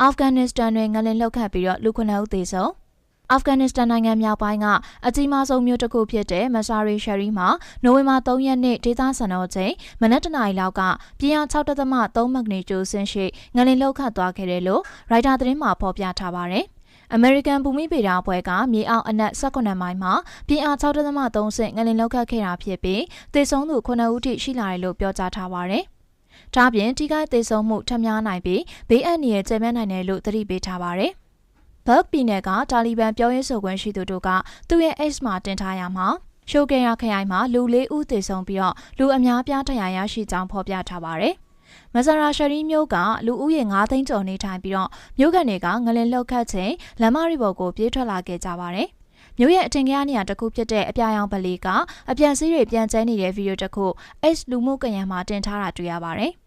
အာဖဂန်နစ္စတန်တွင်ငလင်လှုပ်ခတ်ပြီးတော့လူ9ဦးသေဆုံးအာဖဂန်နစ္စတန်နိုင်ငံမြောက်ပိုင်းကအကြီးမားဆုံးမြို့တစ်ခုဖြစ်တဲ့မရှာရီရှယ်ရီမှာနိုဝင်ဘာ3ရက်နေ့ဒေသစံတော်ချိန်မနက်တနာရီလောက်ကပြင်းအား 6.3 မက်ဂနီကျူဆင့်ရှိငလင်လှုပ်ခတ်သွားခဲ့တယ်လို့ရိုက်တာသတင်းမှာဖော်ပြထားပါတယ်။အမေရိကန်ဘူမိဗေဒအဖွဲ့ကမြေအောက်အနက်18မိုင်မှာပြင်းအား 6.3 ဆင့်ငလင်လှုပ်ခတ်ခဲ့တာဖြစ်ပြီးသေဆုံးသူ9ဦးထိရှိလာတယ်လို့ပြောကြားထားပါတယ်။ဒါပြင်ထိခိုက်သေဆုံးမှုထပ်များနိုင်ပြီးဘေးအန္တရာယ်ကျမြနိုင်တယ်လို့သတိပေးထားပါတယ်။ဘတ်ပြည်နယ်ကတာလီဘန်ပြောရေးဆိုခွင့်ရှိသူတို့ကသူ့ရဲ့ X မှာတင်ထားရမှာရှိုးကရာခရိုင်မှာလူ4ဦးသေဆုံးပြီးတော့လူအများပြားတရားရရှိကြောင်းဖော်ပြထားပါတယ်။မဆရာရှရီမြို့ကလူဦးရေ9သိန်းကျော်နေထိုင်ပြီးတော့မြို့ကန်တွေကငလင်လှုပ်ခတ်ချိန်လမ်းမတွေပေါ်ကိုပြေးထွက်လာခဲ့ကြပါတယ်။မြို့ရဲ့အထင်ကရနေရာတစ်ခုဖြစ်တဲ့အပြာရောင်ဗလီကအပြန်စည်းတွေပြန်ကျဲနေတဲ့ဗီဒီယိုတစ်ခု X လူမှုကွန်ရက်မှာတင်ထားတာတွေ့ရပါတယ်။